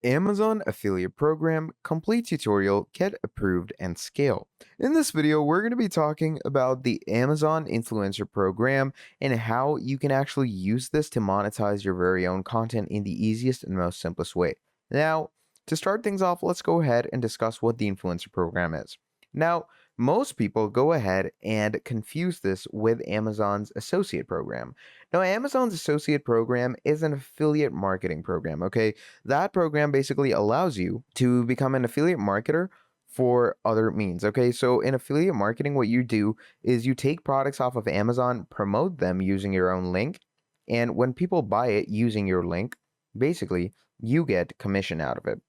Amazon Affiliate Program Complete Tutorial Get Approved and Scale. In this video, we're going to be talking about the Amazon Influencer Program and how you can actually use this to monetize your very own content in the easiest and most simplest way. Now, to start things off, let's go ahead and discuss what the Influencer Program is. Now, most people go ahead and confuse this with Amazon's Associate Program. Now, Amazon's Associate Program is an affiliate marketing program, okay? That program basically allows you to become an affiliate marketer for other means. Okay, so in affiliate marketing, what you do is you take products off of Amazon, promote them using your own link, and when people buy it using your link, basically you get commission out of it.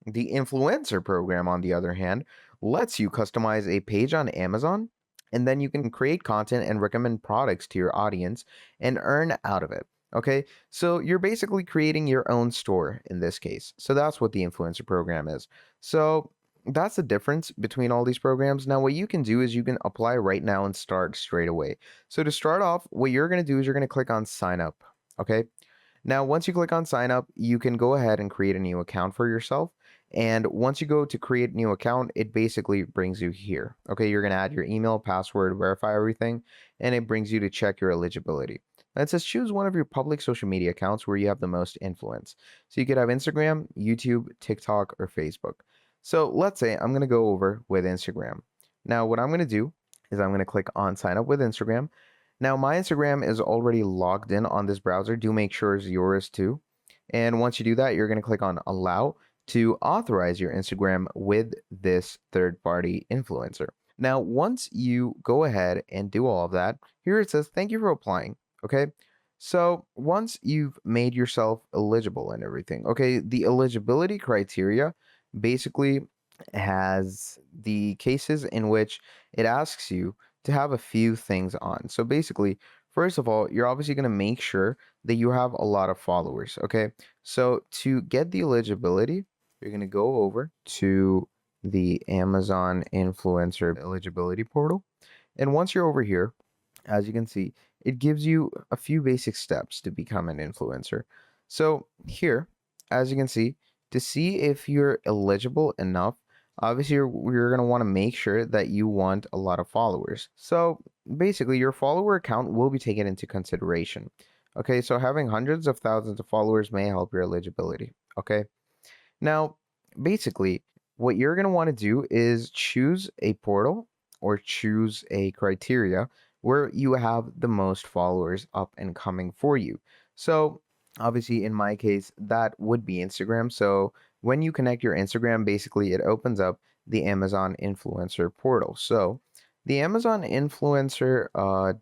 The influencer program, on the other hand, lets you customize a page on Amazon, and then you can create content and recommend products to your audience and earn out of it. Okay, so you're basically creating your own store in this case. So that's what the influencer program is. So that's the difference between all these programs. Now, what you can do is you can apply right now and start straight away. So to start off, what you're going to do is you're going to click on sign up. Okay, now, once you click on sign up, you can go ahead and create a new account for yourself. And once you go to create a new account, it basically brings you here. Okay, you're going to add your email, password, verify everything, and it brings you to check your eligibility. And it says choose one of your public social media accounts where you have the most influence. So you could have Instagram, YouTube, TikTok, or Facebook. So let's say I'm going to go over with Instagram. Now, what I'm going to do is I'm going to click on sign up with Instagram. Now, my Instagram is already logged in on this browser. Do make sure it's yours too. And once you do that, you're going to click on allow to authorize your Instagram with this third-party influencer. Now, once you go ahead and do all of that, here it says, thank you for applying. Okay. So once you've made yourself eligible and everything, okay, the eligibility criteria basically has the cases in which it asks you to have a few things on. So basically, first of all, you're obviously going to make sure that you have a lot of followers. Okay. So to get the eligibility, you're going to go over to the Amazon influencer eligibility portal. And once you're over here, as you can see, it gives you a few basic steps to become an influencer. So here, as you can see if you're eligible enough, obviously you're going to want to make sure that you want a lot of followers. So basically, your follower count will be taken into consideration. Okay, so having hundreds of thousands of followers may help your eligibility. Okay, now basically, what you're going to want to do is choose a portal or choose a criteria where you have the most followers up and coming for you. So obviously in my case, that would be Instagram. So when you connect your Instagram, basically it opens up the Amazon influencer portal. So the Amazon influencer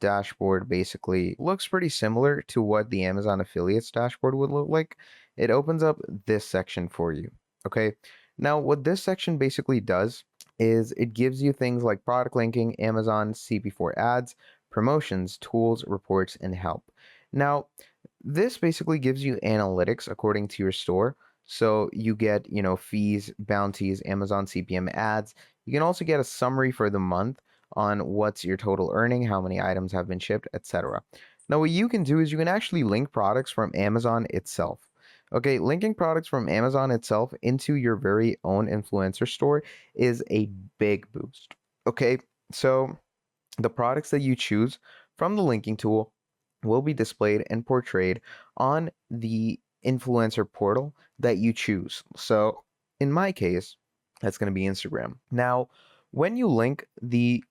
dashboard basically looks pretty similar to what the Amazon affiliates dashboard would look like. It opens up this section for you. Okay. Now, what this section basically does is it gives you things like product linking, Amazon CP4 ads, promotions, tools, reports, and help. Now, this basically gives you analytics according to your store. So you get, fees, bounties, Amazon CPM ads. You can also get a summary for the month on what's your total earning, how many items have been shipped, etc. Now, what you can do is you can actually link products from Amazon itself. Okay, linking products from Amazon itself into your very own influencer store is a big boost. Okay, so the products that you choose from the linking tool will be displayed and portrayed on the influencer portal that you choose. So in my case, that's going to be Instagram. Now, when you link the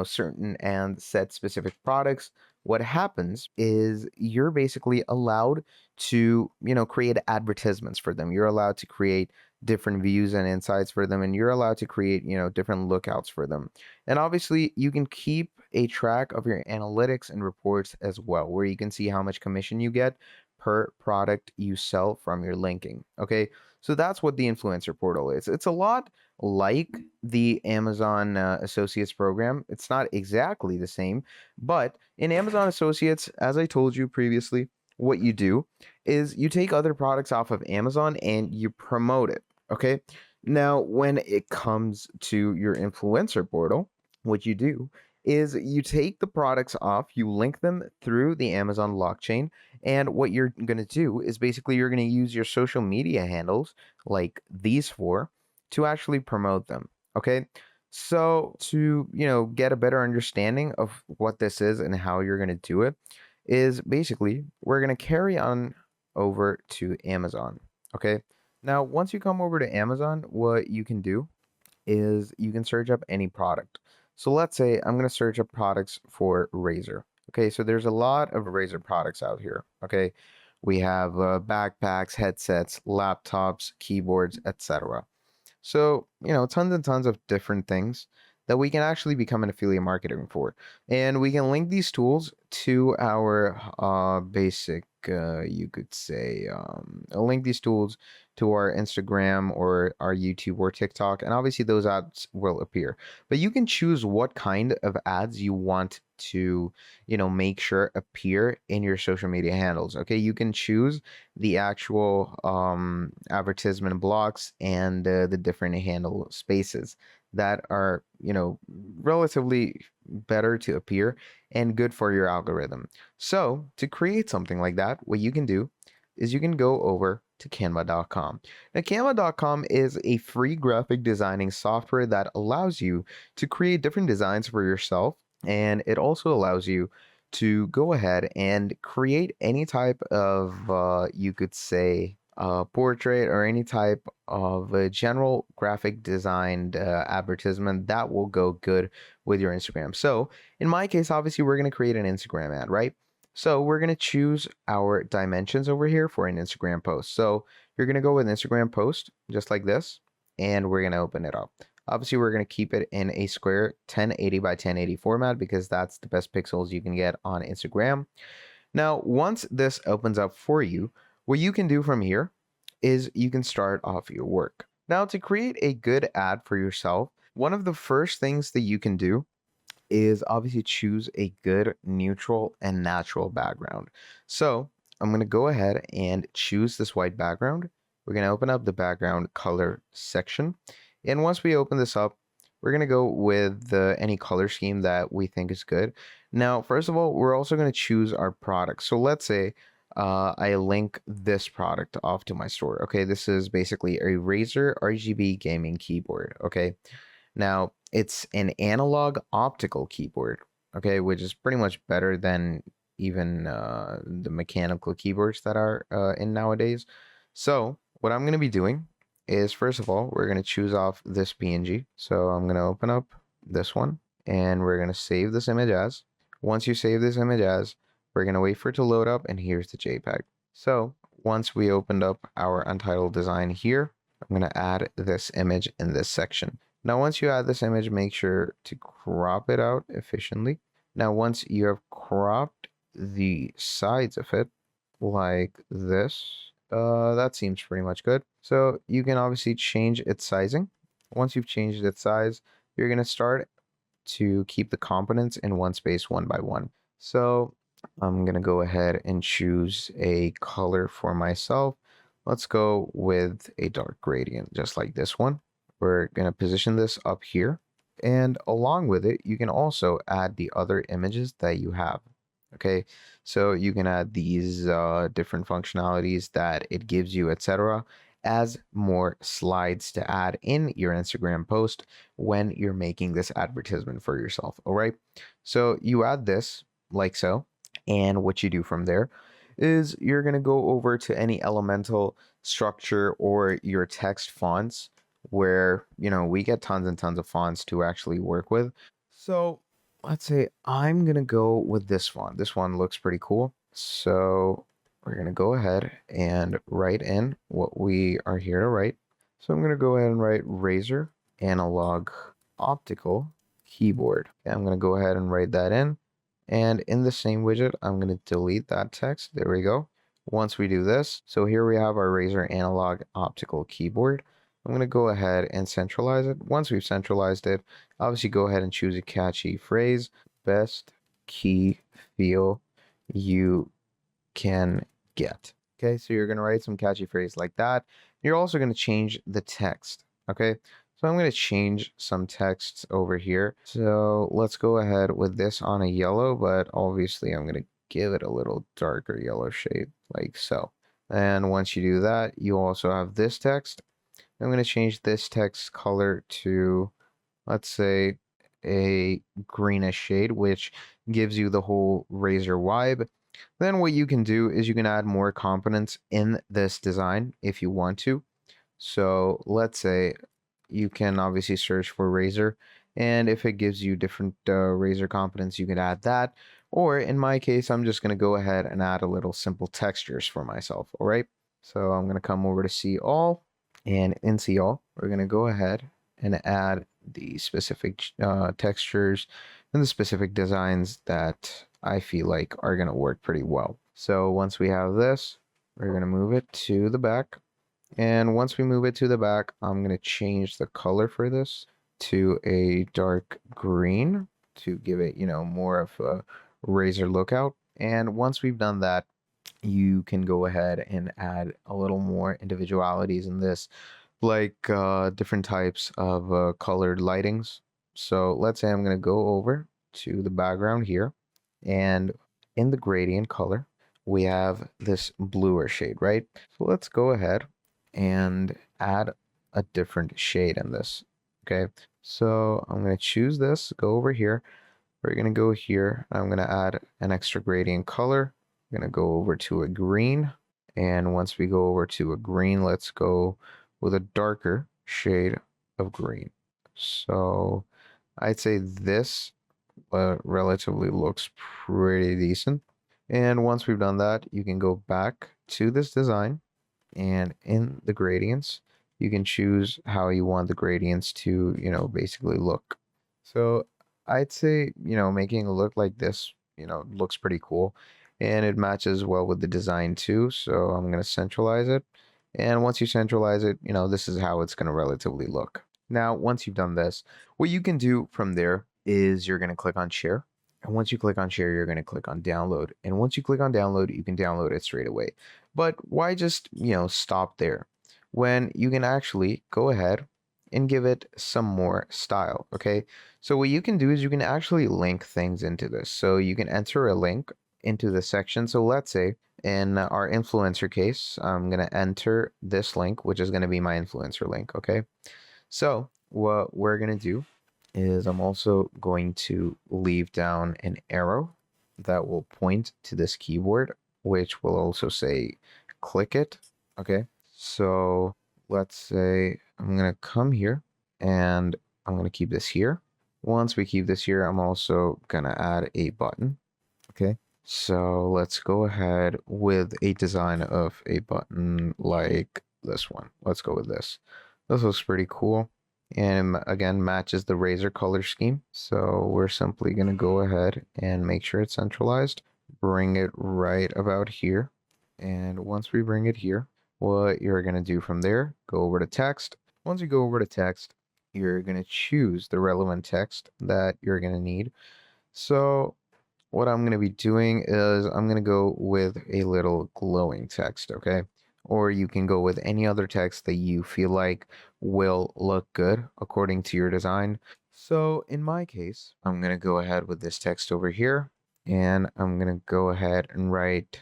certain and set specific products, what happens is you're basically allowed to create advertisements for them. You're allowed to create different views and insights for them, and you're allowed to create different lookouts for them. And obviously you can keep a track of your analytics and reports as well, where you can see how much commission you get per product you sell from your linking. Okay, so that's what the influencer portal is. It's a lot like the Amazon Associates program. It's not exactly the same, but in Amazon Associates, as I told you previously, what you do is you take other products off of Amazon and you promote it. Okay. Now, when it comes to your influencer portal, what you do is you take the products off, you link them through the Amazon blockchain, and what you're going to do is basically you're going to use your social media handles like these four to actually promote them. Okay. So to, get a better understanding of what this is and how you're going to do it is basically we're going to carry on over to Amazon. Okay. Now, once you come over to Amazon, what you can do is you can search up any product. So let's say I'm going to search up products for Razer. Okay, so there's a lot of Razer products out here. Okay, we have backpacks, headsets, laptops, keyboards, etc. So, tons and tons of different things that we can actually become an affiliate marketing for. And we can link these tools to our basic, you could say, link these tools to our Instagram or our YouTube or TikTok. And obviously, those ads will appear. But you can choose what kind of ads you want to, make sure appear in your social media handles. Okay, you can choose the actual advertisement blocks and the different handle spaces that are relatively better to appear and good for your algorithm. So to create something like that, what you can do is you can go over to canva.com. Now canva.com is a free graphic designing software that allows you to create different designs for yourself, and it also allows you to go ahead and create any type of, you could say, portrait or any type of a general graphic designed advertisement that will go good with your Instagram. So in my case, obviously, we're going to create an Instagram ad, right? So we're going to choose our dimensions over here for an Instagram post. So you're going to go with Instagram post just like this, and we're going to open it up. Obviously, we're going to keep it in a square 1080 by 1080 format because that's the best pixels you can get on Instagram. Now, once this opens up for you, what you can do from here is you can start off your work. Now, to create a good ad for yourself, one of the first things that you can do is obviously choose a good neutral and natural background. So I'm going to go ahead and choose this white background. We're going to open up the background color section. And once we open this up, we're going to go with any color scheme that we think is good. Now, first of all, we're also going to choose our product. So let's say I link this product off to my store. Okay, this is basically a Razer RGB gaming keyboard. Okay, now, it's an analog optical keyboard, okay, which is pretty much better than even the mechanical keyboards that are in nowadays. So, what I'm going to be doing is, first of all, we're going to choose off this PNG. So, I'm going to open up this one, and we're going to save this image as. Once you save this image as, we're going to wait for it to load up, and here's the JPEG. So, once we opened up our untitled design here, I'm going to add this image in this section. Now, once you add this image, make sure to crop it out efficiently. Now, once you have cropped the sides of it like this, that seems pretty much good. So you can obviously change its sizing. Once you've changed its size, you're going to start to keep the components in one space one by one. So I'm going to go ahead and choose a color for myself. Let's go with a dark gradient, just like this one. We're going to position this up here. And along with it, you can also add the other images that you have. Okay, so you can add these different functionalities that it gives you, etc., as more slides to add in your Instagram post when you're making this advertisement for yourself. All right, so you add this like so, and what you do from there is you're going to go over to any elemental structure or your text fonts where, we get tons and tons of fonts to actually work with. So let's say I'm going to go with this font. This one looks pretty cool. So we're going to go ahead and write in what we are here to write. So I'm going to go ahead and write Razer analog optical keyboard. Okay, I'm going to go ahead and write that in. And in the same widget, I'm going to delete that text. There we go. Once we do this, so here we have our Razer analog optical keyboard. I'm going to go ahead and centralize it. Once we've centralized it, obviously go ahead and choose a catchy phrase. Best key feel you can get. Okay, so you're going to write some catchy phrase like that. You're also going to change the text. Okay, so So I'm going to change some texts over here. So let's go ahead with this on a yellow, but obviously I'm going to give it a little darker yellow shade like so. And once you do that, you also have this text. I'm going to change this text color to, let's say, a greenish shade, which gives you the whole razor vibe. Then what you can do is you can add more components in this design if you want to. So let's say you can obviously search for razor, and if it gives you different razor components, you can add that. Or in my case, I'm just going to go ahead and add a little simple textures for myself. All right. So I'm going to come over to see all, and in see all, we're going to go ahead and add the specific textures and the specific designs that I feel like are going to work pretty well. So once we have this, we're going to move it to the back. And once we move it to the back, I'm going to change the color for this to a dark green to give it, more of a razor lookout. And once we've done that, you can go ahead and add a little more individualities in this, like different types of colored lightings. So let's say I'm going to go over to the background here, and in the gradient color, we have this bluer shade, right? So let's go ahead and add a different shade in this. Okay, so I'm going to choose this, go over here. We're going to go here. I'm going to add an extra gradient color. I'm going to go over to a green. And once we go over to a green, let's go with a darker shade of green. So I'd say this relatively looks pretty decent. And once we've done that, you can go back to this design, and in the gradients, you can choose how you want the gradients to, basically look. So I'd say, making it look like this, looks pretty cool, and it matches well with the design too. So I'm going to centralize it. And once you centralize it, this is how it's going to relatively look. Now, once you've done this, what you can do from there is you're going to click on share. And once you click on share, you're going to click on download. And once you click on download, you can download it straight away. But why just, stop there when you can actually go ahead and give it some more style, okay? So what you can do is you can actually link things into this. So you can enter a link into the section. So let's say in our influencer case, I'm going to enter this link, which is going to be my influencer link, okay? So what we're going to do is I'm also going to leave down an arrow that will point to this keyboard, which will also say click it. Okay, so let's say I'm going to come here and I'm going to keep this here. Once we keep this here, I'm also going to add a button. Okay, so let's go ahead with a design of a button like this one. Let's go with this. This looks pretty cool, and again matches the razor color scheme. So we're simply going to go ahead and make sure it's centralized, bring it right about here. And once we bring it here, what you're going to do from there, go over to text. Once you go over to text, you're going to choose the relevant text that you're going to need. So what I'm going to be doing is I'm going to go with a little glowing text, okay? Or you can go with any other text that you feel like will look good according to your design. So in my case, I'm going to go ahead with this text over here, and I'm going to go ahead and write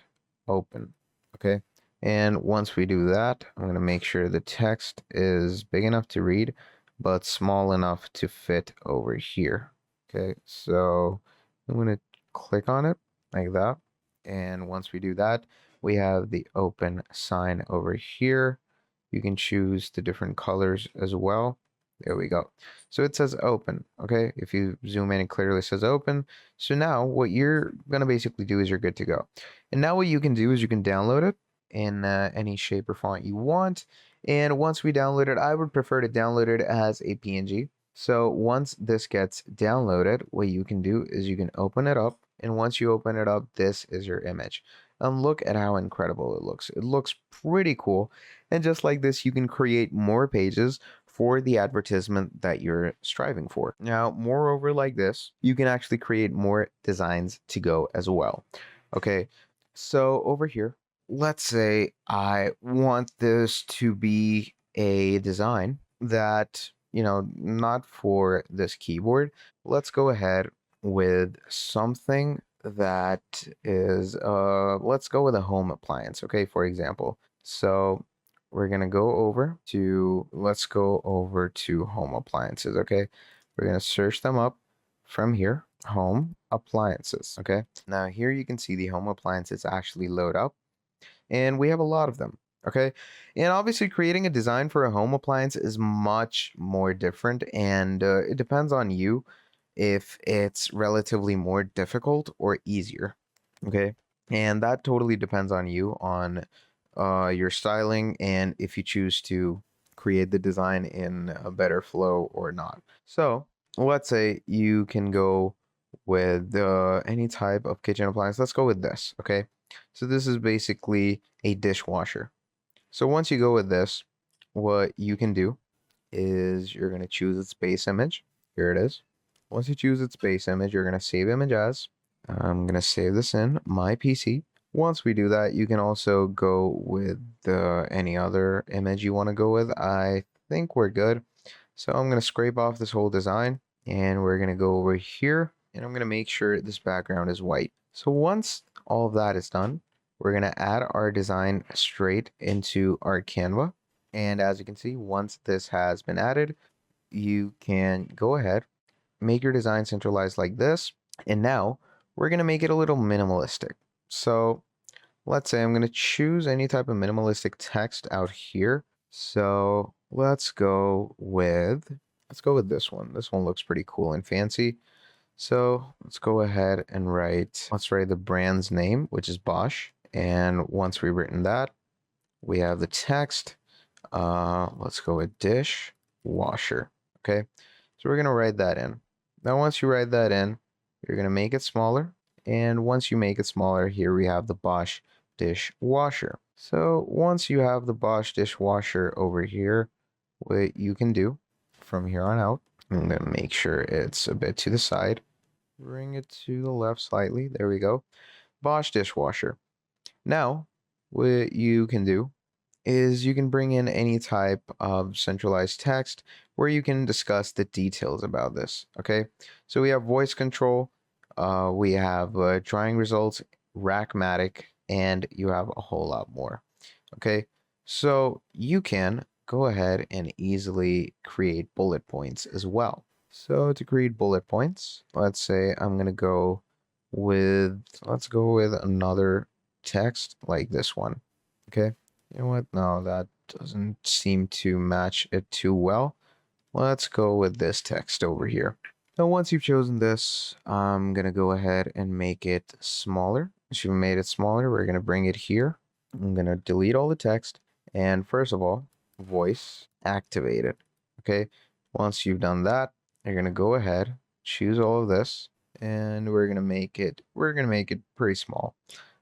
open, okay? And once we do that, I'm going to make sure the text is big enough to read, but small enough to fit over here. Okay, so I'm going to click on it like that. And once we do that, we have the open sign over here. You can choose the different colors as well. There we go. So it says open, okay? If you zoom in, it clearly says open. So now what you're gonna basically do is you're good to go. And now what you can do is you can download it in any shape or font you want. And once we download it, I would prefer to download it as a PNG. So once this gets downloaded, what you can do is you can open it up. And once you open it up, this is your image. And look at how incredible it looks. It looks pretty cool. And just like this, you can create more pages for the advertisement that you're striving for. Now, moreover, like this, you can actually create more designs to go as well. Okay, so over here, let's say I want this to be a design that not for this keyboard. Let's go ahead with something that is, let's go with a home appliance, okay, for example. So we're gonna go over to, let's go over to home appliances, okay? We're gonna search them up from here, home appliances, okay? Now here you can see the home appliances actually load up, and we have a lot of them. Okay. And obviously, creating a design for a home appliance is much more different, and it depends on you if it's relatively more difficult or easier. Okay. And that totally depends on you, on your styling, and if you choose to create the design in a better flow or not. So let's say you can go with any type of kitchen appliance. Let's go with this. Okay. So this is basically a dishwasher. So once you go with this, what you can do is you're going to choose its base image. Here it is. Once you choose its base image, you're going to save image as. I'm going to save this in my PC. Once we do that, you can also go with any other image you want to go with. I think we're good. So I'm going to scrape off this whole design, and we're going to go over here, and I'm going to make sure this background is white. So once all of that is done, we're going to add our design straight into our Canva. And as you can see, once this has been added, you can go ahead, make your design centralized like this. And now we're going to make it a little minimalistic. So let's say I'm going to choose any type of minimalistic text out here. So let's go with this one. This one looks pretty cool and fancy. So let's go ahead and let's write the brand's name, which is Bosch. And once we've written that, we have the text. Let's go with dish washer. Okay. So we're going to write that in. Now, once you write that in, you're going to make it smaller. And once you make it smaller, here we have the Bosch dishwasher. So once you have the Bosch dishwasher over here, what you can do from here on out, I'm going to make sure it's a bit to the side. Bring it to the left slightly. There we go. Bosch dishwasher. Now, what you can do is you can bring in any type of centralized text where you can discuss the details about this. Okay, so we have voice control, we have drawing results, rackmatic, and you have a whole lot more. Okay, so you can go ahead and easily create bullet points as well. So to create bullet points, let's say I'm gonna go let's go with another text like this one. Okay. You know what? No, that doesn't seem to match it too well. Let's go with this text over here. Now, once you've chosen this, I'm going to go ahead and make it smaller. Once you've made it smaller, we're going to bring it here. I'm going to delete all the text. And first of all, voice activated. Okay. Once you've done that, you're going to go ahead, choose all of this, and we're going to make it pretty small.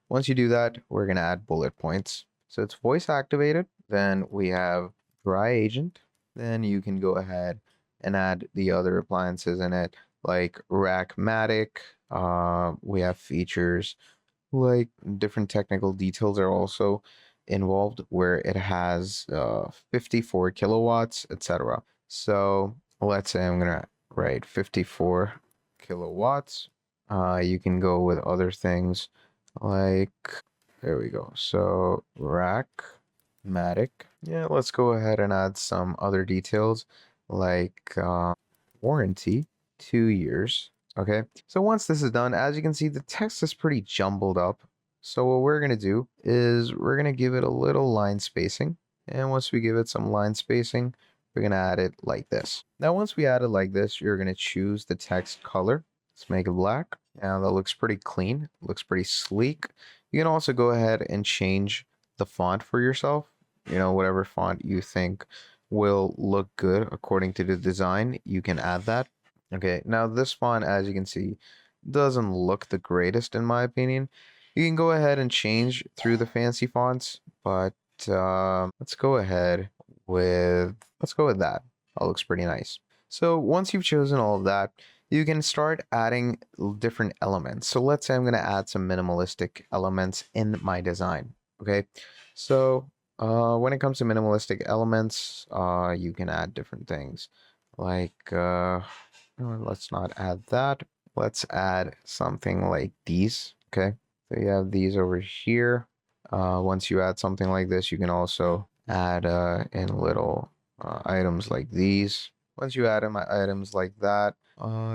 Once you do that, we're going to add bullet points. So it's voice activated. Then we have dry agent. Then you can go ahead and add the other appliances in it, like Rackmatic. We have features like different technical details are also involved, where it has 54 kilowatts, etc. So let's say I'm gonna write 54 kilowatts. You can go with other things like, there we go. So Rackmatic. Yeah, let's go ahead and add some other details like warranty, 2 years. Okay, so once this is done, as you can see, the text is pretty jumbled up. So what we're going to do is we're going to give it a little line spacing. And once we give it some line spacing, we're going to add it like this. Now, once we add it like this, you're going to choose the text color. Let's make it black. Now that looks pretty clean, looks pretty sleek. You can also go ahead and change the font for yourself. Whatever font you think will look good according to the design, you can add that. Okay, now this font, as you can see, doesn't look the greatest in my opinion. You can go ahead and change through the fancy fonts, but let's go with that. That looks pretty nice. So once you've chosen all of that, you can start adding different elements. So let's say I'm going to add some minimalistic elements in my design. Okay, so when it comes to minimalistic elements, you can add different things like let's not add that. Let's add something like these. Okay, so you have these over here. Once you add something like this, you can also add in little items like these. Once you add in items like that,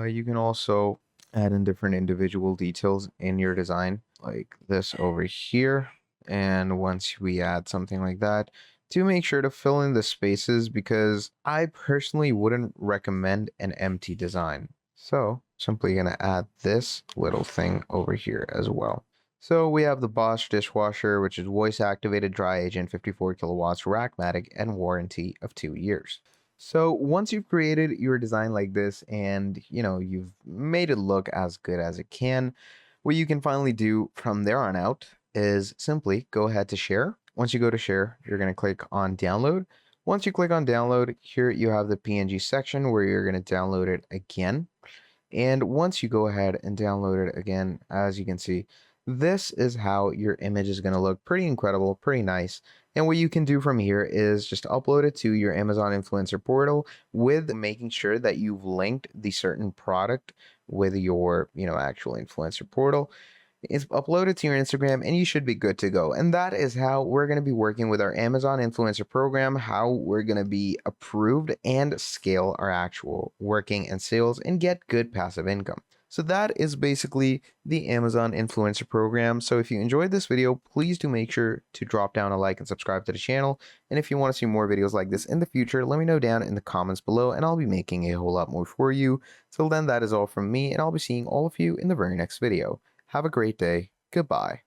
you can also add in different individual details in your design, like this over here. And once we add something like that, to make sure to fill in the spaces, because I personally wouldn't recommend an empty design. So simply gonna add this little thing over here as well. So we have the Bosch dishwasher, which is voice activated dry agent, 54 kilowatts, rackmatic, and warranty of 2 years. So once you've created your design like this and you've made it look as good as it can, what you can finally do from there on out is simply go ahead to share. Once you go to share, you're going to click on download. Once you click on download, here you have the PNG section where you're going to download it again. And once you go ahead and download it again, as you can see, this is how your image is going to look. Pretty incredible, pretty nice. And what you can do from here is just upload it to your Amazon influencer portal with making sure that you've linked the certain product with your, actual influencer portal. It's uploaded to your Instagram and you should be good to go. And that is how we're going to be working with our Amazon influencer program, how we're going to be approved and scale our actual working and sales and get good passive income. So that is basically the Amazon influencer program. So if you enjoyed this video, please do make sure to drop down a like and subscribe to the channel. And if you want to see more videos like this in the future, let me know down in the comments below and I'll be making a whole lot more for you. Till then, that is all from me and I'll be seeing all of you in the very next video. Have a great day. Goodbye.